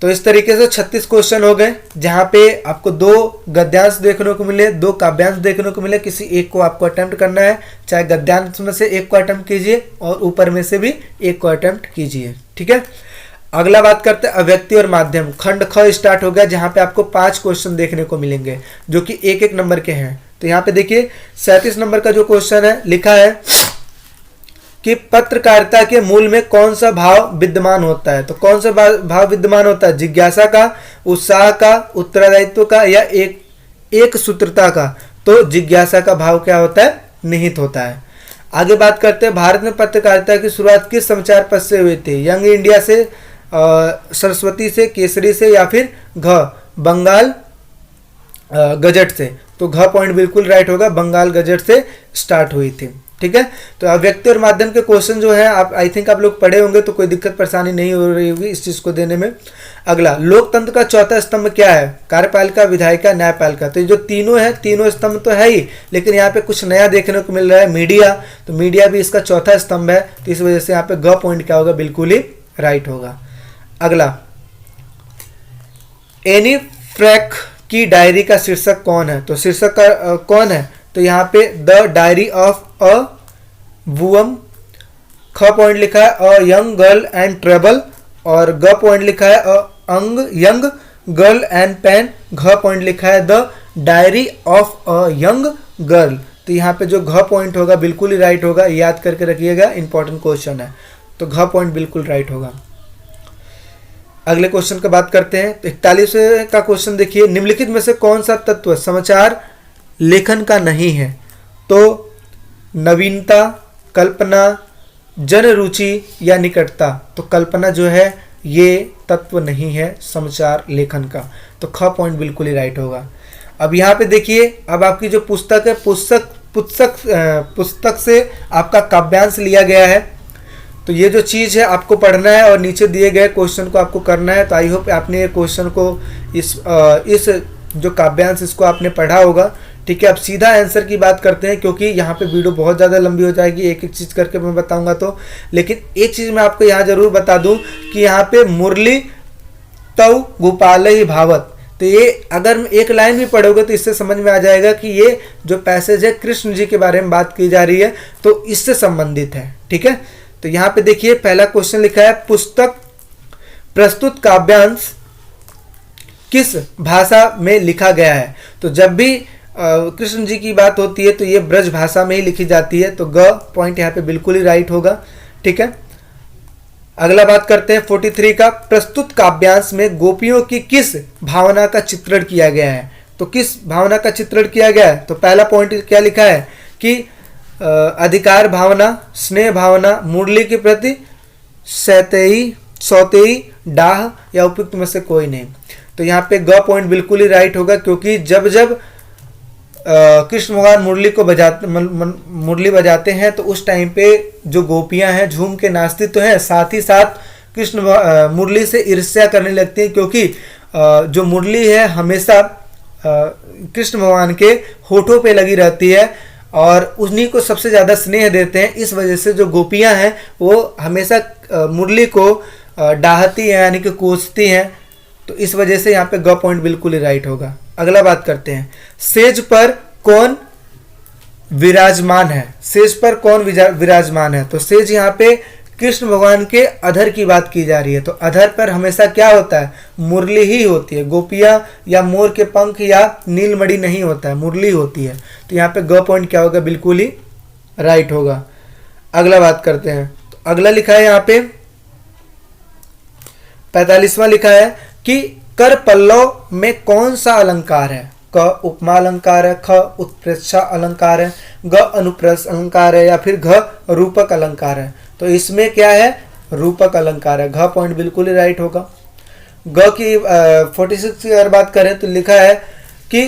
तो इस तरीके से 36 क्वेश्चन हो गए, जहाँ पे आपको 2 गद्यांश देखने को मिले, 2 काव्यांश देखने को मिले। किसी एक को आपको अटेम्प्ट करना है, चाहे गद्यांश में से एक को अटेम्प्ट कीजिए और ऊपर में से भी एक को अटेम्प्ट कीजिए। ठीक है, अगला बात करते हैं अव्यक्ति और माध्यम। खंड ख स्टार्ट हो गया, जहाँ पे आपको 5 क्वेश्चन देखने को मिलेंगे जो कि 1-1 नंबर के हैं। तो यहाँ पे देखिए 37 नंबर का जो क्वेश्चन है, लिखा है कि पत्रकारिता के मूल में कौन सा भाव विद्यमान होता है? तो कौन सा भाव विद्यमान होता है? जिज्ञासा का, उत्साह का, उत्तरदायित्व का या एक सूत्रता का? तो जिज्ञासा का भाव क्या होता है? निहित होता है। आगे बात करते हैं। भारत में पत्रकारिता की शुरुआत किस समाचार पत्र से हुई थी? यंग इंडिया से, सरस्वती से, केसरी से या फिर घ बंगाल गजट से? तो घ पॉइंट बिल्कुल राइट होगा, बंगाल गजट से स्टार्ट हुई थी। ठीक है, तो अव्यक्ति और माध्यम के क्वेश्चन जो है आप आई थिंक आप लोग पढ़े होंगे, तो कोई दिक्कत परेशानी नहीं हो रही होगी इस चीज को देने में। अगला, लोकतंत्र का चौथा स्तंभ क्या है? कार्यपालिका, विधायिका, न्यायपालिका। तो ये जो तीनों है, तीनों स्तंभ तो है ही, लेकिन यहाँ पे कुछ नया देखने को मिल रहा है, मीडिया। तो मीडिया भी इसका चौथा स्तंभ है, तो इस वजह से यहाँ पे ग पॉइंट क्या होगा? बिल्कुल ही राइट होगा। अगला, एनी फ्रैंक की डायरी का शीर्षक कौन है? तो शीर्षक का कौन है? तो यहाँ पे the diary of a woman, ख पॉइंट लिखा है a young girl and trouble, और ग पॉइंट लिखा है a young girl and pen, घ पॉइंट लिखा है the diary of a young girl. तो यहाँ पे जो घ पॉइंट होगा बिल्कुल ही राइट होगा, याद करके रखिएगा, इंपॉर्टेंट क्वेश्चन है। तो घ पॉइंट बिल्कुल राइट होगा। अगले क्वेश्चन की बात करते हैं। तो 41 का क्वेश्चन देखिए। निम्नलिखित में से कौन सा तत्व समाचार लेखन का नहीं है? तो नवीनता, कल्पना, जन रुचि या निकटता। तो कल्पना जो है ये तत्व नहीं है समाचार लेखन का, तो ख पॉइंट बिल्कुल ही राइट होगा। अब यहाँ पे देखिए, अब आपकी जो पुस्तक है, पुस्तक से आपका काव्यांश लिया गया है। तो ये जो चीज़ है आपको पढ़ना है और नीचे दिए गए क्वेश्चन को आपको करना है। तो आई होप आपने ये क्वेश्चन को इस जो काव्यांश इसको आपने पढ़ा होगा। ठीक है, अब सीधा आंसर की बात करते हैं, क्योंकि यहाँ पे वीडियो बहुत ज़्यादा लंबी हो जाएगी, एक एक चीज़ करके मैं बताऊंगा। तो लेकिन एक चीज़ मैं आपको यहाँ जरूर बता दूं कि यहाँ पे मुरली तव गोपाल ही भावत, तो ये अगर एक लाइन भी पढ़ोगे तो इससे समझ में आ जाएगा कि ये जो पैसेज है कृष्ण जी के बारे में बात की जा रही है, तो इससे संबंधित है। ठीक है, तो यहाँ पे देखिए पहला क्वेश्चन लिखा है, पुस्तक प्रस्तुत काव्यांश किस भाषा में लिखा गया है? तो जब भी कृष्ण जी की बात होती है तो ये ब्रज भाषा में ही लिखी जाती है, तो ग पॉइंट यहाँ पे बिल्कुल ही राइट होगा। ठीक है, अगला बात करते हैं 43 का, प्रस्तुत काव्यांश में गोपियों की किस भावना का चित्रण किया गया है? तो किस भावना का चित्रण किया गया है? तो पहला पॉइंट क्या लिखा है कि अधिकार भावना, स्नेह भावना, मुरली के प्रति सौतेई, डाह या उपयुक्त में से कोई नहीं। तो यहाँ पे ग पॉइंट बिल्कुल ही राइट होगा, क्योंकि जब जब कृष्ण भगवान मुरली बजाते हैं तो उस टाइम पे जो गोपियां हैं झूम के नाचती तो हैं, साथ ही साथ मुरली से ईर्ष्या करने लगती हैं, क्योंकि जो मुरली है हमेशा कृष्ण भगवान के होठों पे लगी रहती है और उन्हीं को सबसे ज़्यादा स्नेह देते हैं। इस वजह से जो गोपियां हैं वो हमेशा मुरली को डाहती हैं, यानी कि कोसती हैं। तो इस वजह से यहाँ पे ग पॉइंट बिल्कुल ही राइट होगा। अगला बात करते हैं, सेज पर कौन विराजमान है? सेज पर कौन विराजमान है? तो सेज यहाँ पे कृष्ण भगवान के अधर की बात की जा रही है। तो अधर पर हमेशा क्या होता है? मुरली ही होती है। गोपियां या मोर के पंख या नीलमणि नहीं होता है, मुरली होती है। तो यहाँ पे ग पॉइंट क्या होगा? बिल्कुल ही राइट होगा। अगला बात करते हैं, तो अगला लिखा है यहाँ पे 45वां लिखा है कि कर पल्लव में कौन सा अलंकार है? क उपमा अलंकार है, ख उत्प्रेक्षा अलंकार है, ग अनुप्रेस अलंकार है, या फिर घ रूपक अलंकार है। तो इसमें क्या है? रूपक अलंकार है। घ पॉइंट बिल्कुल ही राइट होगा। ग की 46 की अगर बात करें तो लिखा है कि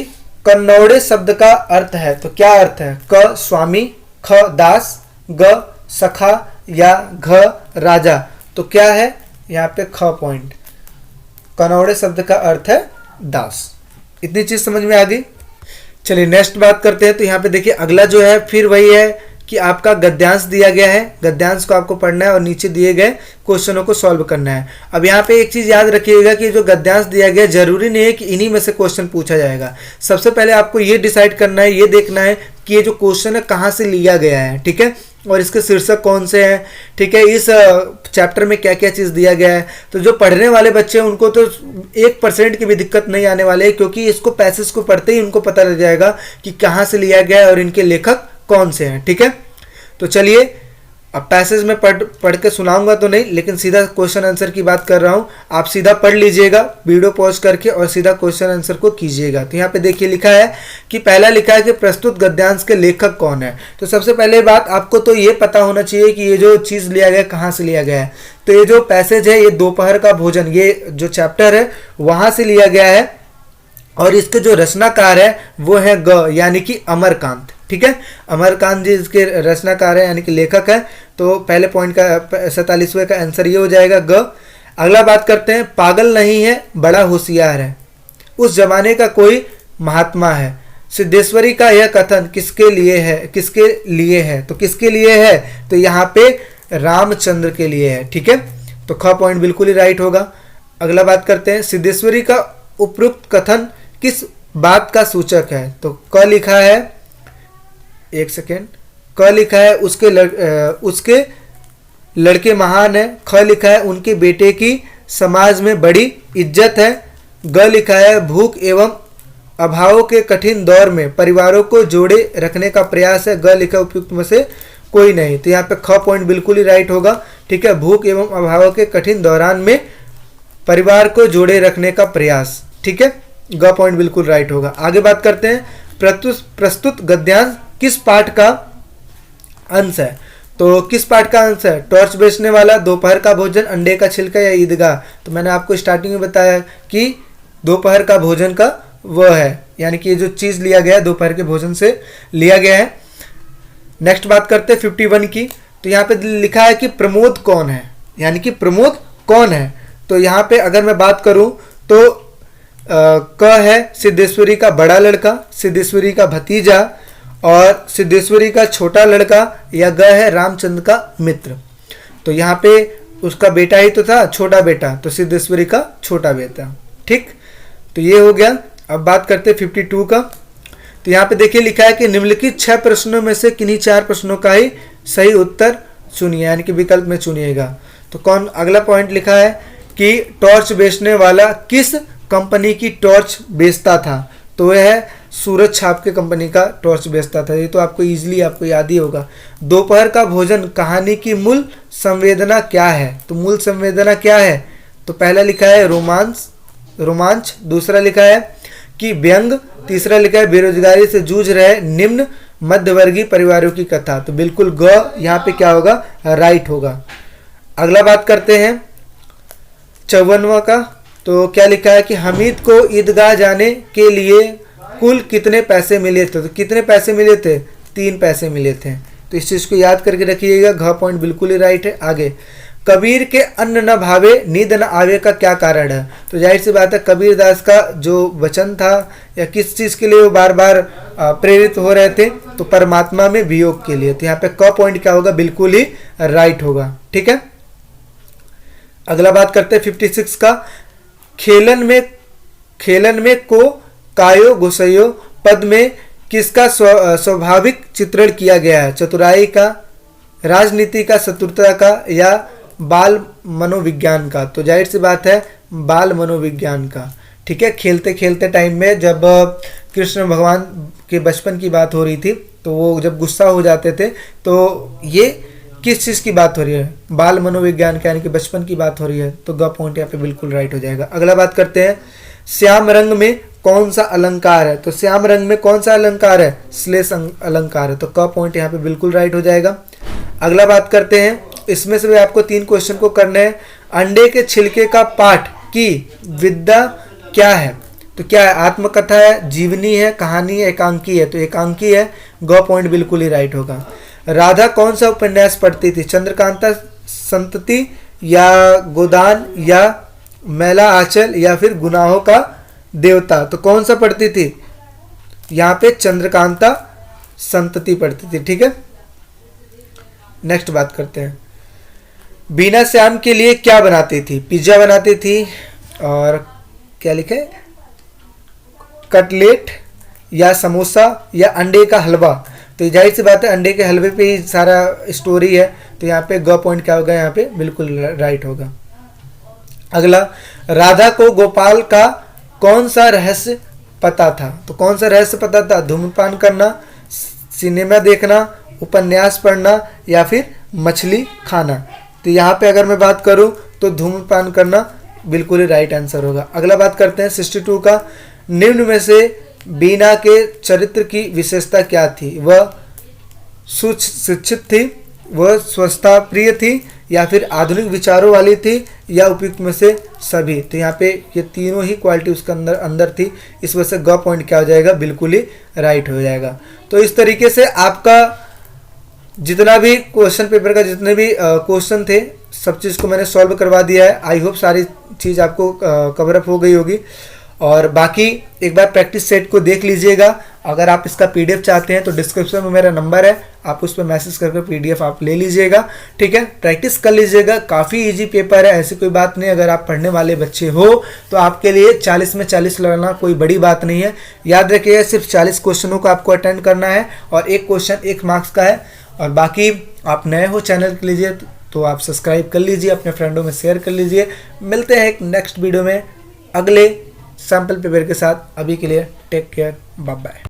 कन्नौड़े शब्द का अर्थ है। तो क्या अर्थ है? क स्वामी, ख दास, ग सखा या घ राजा। तो क्या है यहाँ पे? ख पॉइंट। कन्नौड़े शब्द का अर्थ है दास। इतनी चीज समझ में आ गई। चलिए नेक्स्ट बात करते हैं। तो यहाँ पे देखिए अगला जो है फिर वही है कि आपका गद्यांश दिया गया है, गद्यांश को आपको पढ़ना है और नीचे दिए गए क्वेश्चनों को सॉल्व करना है। अब यहाँ पे एक चीज याद रखिएगा कि जो गद्यांश दिया गया जरूरी नहीं है कि इन्हीं में से क्वेश्चन पूछा जाएगा। सबसे पहले आपको ये डिसाइड करना है, ये देखना है कि ये जो क्वेश्चन है कहाँ से लिया गया है, ठीक है, और इसके शीर्षक कौन से हैं, ठीक है, इस चैप्टर में क्या क्या चीज़ दिया गया है। तो जो पढ़ने वाले बच्चे हैं उनको तो 1% की भी दिक्कत नहीं आने वाले है, क्योंकि इसको पैसेज को पढ़ते ही उनको पता लग जाएगा कि कहाँ से लिया गया है और इनके लेखक कौन से हैं, ठीक है। तो चलिए अब पैसेज में पढ़ के सुनाऊंगा तो नहीं, लेकिन सीधा क्वेश्चन आंसर की बात कर रहा हूँ। आप सीधा पढ़ लीजिएगा वीडियो पॉज करके और सीधा क्वेश्चन आंसर को कीजिएगा। तो यहाँ पे देखिए लिखा है कि पहला लिखा है कि प्रस्तुत गद्यांश के लेखक कौन है। तो सबसे पहले बात आपको तो ये पता होना चाहिए कि ये जो चीज़ लिया गया कहाँ से लिया गया है। तो ये जो पैसेज है ये दोपहर का भोजन, ये जो चैप्टर है वहाँ से लिया गया है और इसके जो रचनाकार है वो है ग यानी कि अमरकांत, ठीक है। अमरकांत जी इसके रचनाकार है यानी कि लेखक है। तो पहले पॉइंट का 47वें का आंसर ये हो जाएगा ग। अगला बात करते हैं, पागल नहीं है बड़ा होशियार है, उस जमाने का कोई महात्मा है। सिद्धेश्वरी का यह कथन किसके लिए है? किसके लिए है? तो किसके लिए है? तो यहाँ पे रामचंद्र के लिए है, ठीक है। तो ख पॉइंट बिल्कुल ही राइट होगा। अगला बात करते हैं, सिद्धेश्वरी का उपयुक्त कथन किस बात का सूचक है? तो क लिखा है, एक सेकेंड, क लिखा है उसके लड़के महान है। ख लिखा है उनके बेटे की समाज में बड़ी इज्जत है। ग लिखा है भूख एवं अभाव के कठिन दौर में परिवारों को जोड़े रखने का प्रयास है। ग लिखा उपयुक्त में से कोई नहीं। तो यहाँ पे ख पॉइंट बिल्कुल ही राइट होगा, ठीक है। भूख एवं अभाव के कठिन दौरान में परिवार को जोड़े रखने का प्रयास, ठीक है। ग पॉइंट बिल्कुल राइट होगा। आगे बात करते हैं, प्रस्तुत गद्यांश किस पाठ का अंश है? तो किस पाठ का अंश है? टॉर्च बेचने वाला, दोपहर का भोजन, अंडे का छिलका या ईदगाह। तो मैंने आपको स्टार्टिंग में बताया कि दोपहर का भोजन का वह है, यानी कि जो चीज़ लिया गया है दोपहर के भोजन से लिया गया है। नेक्स्ट बात करते हैं 51 की। तो यहाँ पे लिखा है कि प्रमोद कौन है, यानी कि प्रमोद कौन है। तो यहाँ पे अगर मैं बात करूँ तो क है सिद्धेश्वरी का बड़ा लड़का, सिद्धेश्वरी का भतीजा और सिद्धेश्वरी का छोटा लड़का, या ग है रामचंद्र का मित्र। तो यहाँ पे उसका बेटा ही तो था, छोटा बेटा, तो सिद्धेश्वरी का छोटा बेटा, ठीक। तो ये हो गया। अब बात करते हैं 52 का। तो यहाँ पे देखिए लिखा है कि निम्नलिखित 6 प्रश्नों में से किन्हीं 4 प्रश्नों का ही सही उत्तर चुनिए, यानी कि विकल्प में चुनिएगा। तो कौन? अगला पॉइंट लिखा है कि टॉर्च बेचने वाला किस कंपनी की टॉर्च बेचता था? तो वह है सूरज छाप के कंपनी का टॉर्च बेचता था। ये तो आपको इजीली आपको याद ही होगा। दोपहर का भोजन कहानी की मूल संवेदना क्या है? तो मूल संवेदना क्या है? तो पहला लिखा है रोमांच, दूसरा लिखा है कि व्यंग, तीसरा लिखा है बेरोजगारी से जूझ रहे निम्न मध्यवर्गीय परिवारों की कथा। तो बिल्कुल ग यहाँ पे क्या होगा? राइट होगा। अगला बात करते हैं 54वां का। तो क्या लिखा है कि हमीद को ईदगाह जाने के लिए कुल कितने पैसे मिले थे? तो कितने पैसे मिले थे? 3 पैसे मिले थे। तो इस चीज़ को याद करके रखिएगा। घ पॉइंट बिल्कुल ही राइट है। आगे कबीर के अन्न न भावे नींद न आवे का क्या कारण है? तो जाहिर सी बात है कबीर दास का जो वचन था या किस चीज के लिए वो बार बार प्रेरित हो रहे थे, तो परमात्मा में वियोग के लिए। तो यहाँ पे क पॉइंट क्या होगा, बिल्कुल ही राइट होगा। ठीक है, अगला बात करते हैं 56 का। खेलन में को कायो घुसयो पद में किसका स्वाभाविक चित्रण किया गया है? चतुराई का, राजनीति का, चतुरता का या बाल मनोविज्ञान का? तो जाहिर सी बात है बाल मनोविज्ञान का। ठीक है, खेलते खेलते टाइम में जब कृष्ण भगवान के बचपन की बात हो रही थी, तो वो जब गुस्सा हो जाते थे, तो ये किस चीज़ की बात हो रही है? बाल मनोविज्ञान का, यानी कि बचपन की बात हो रही है। तो ग पॉइंट यहाँ पे बिल्कुल राइट हो जाएगा। अगला बात करते हैं, श्याम रंग में कौन सा अलंकार है? तो श्याम रंग में कौन सा अलंकार है? श्लेष अलंकार है। तो क पॉइंट यहाँ पे बिल्कुल राइट हो जाएगा। अगला बात करते हैं, इसमें से भी आपको 3 क्वेश्चन को करने हैं। अंडे के छिलके का पाठ की विद्या क्या है? तो क्या है? आत्मकथा है, जीवनी है, कहानी है, एकांकी है? तो एकांकी है। ग पॉइंट बिल्कुल ही राइट होगा। राधा कौन सा उपन्यास पढ़ती थी? चंद्रकांता संतति या गोदान या मैला आंचल या फिर गुनाहों का देवता? तो कौन सा पढ़ती थी? यहाँ पे चंद्रकांता संतति पढ़ती थी। ठीक है, नेक्स्ट बात करते हैं। बीना श्याम के लिए क्या बनाती थी? पिज्जा बनाती थी, और क्या लिखा है, कटलेट या समोसा या अंडे का हलवा? तो जाहिर सी बात है अंडे के हलवे पे ही सारा स्टोरी है। तो यहाँ पे ग पॉइंट क्या होगा? यहाँ पे बिल्कुल राइट होगा। अगला, राधा को गोपाल का कौन सा रहस्य पता था? तो कौन सा रहस्य पता था? धूम्रपान करना, सिनेमा देखना, उपन्यास पढ़ना या फिर मछली खाना? तो यहाँ पे अगर मैं बात करूँ तो धूम्रपान करना बिल्कुल ही राइट आंसर होगा। अगला बात करते हैं 62 का। निम्न में से बीना के चरित्र की विशेषता क्या थी? वह सुशिक्षित थी, वह स्वच्छता प्रिय थी या फिर आधुनिक विचारों वाली थी या उपयुक्त में से सभी? तो यहाँ पे ये तीनों ही क्वालिटी उसके अंदर थी। इस वजह से ग पॉइंट क्या हो जाएगा? बिल्कुल ही राइट हो जाएगा। तो इस तरीके से आपका जितना भी क्वेश्चन पेपर का जितने भी क्वेश्चन थे, सब चीज़ को मैंने सॉल्व करवा दिया है। आई होप सारी चीज़ आपको कवर अप हो गई होगी। और बाकी एक बार प्रैक्टिस सेट को देख लीजिएगा। अगर आप इसका पीडीएफ चाहते हैं तो डिस्क्रिप्शन में मेरा नंबर है, आप उस पर मैसेज करके पीडीएफ आप ले लीजिएगा। ठीक है, प्रैक्टिस कर लीजिएगा। काफ़ी इजी पेपर है, ऐसी कोई बात नहीं। अगर आप पढ़ने वाले बच्चे हो तो आपके लिए 40 में 40 लगाना कोई बड़ी बात नहीं है। याद रखिएगा, सिर्फ 40 क्वेश्चनों को आपको अटेंड करना है और एक क्वेश्चन 1 मार्क्स का है। और बाकी आप नए हो चैनल के लिए तो आप सब्सक्राइब कर लीजिए, अपने फ्रेंडों में शेयर कर लीजिए। मिलते हैं एक नेक्स्ट वीडियो में अगले सैम्पल पेपर के साथ। अभी के लिए टेक केयर, बाय बाय।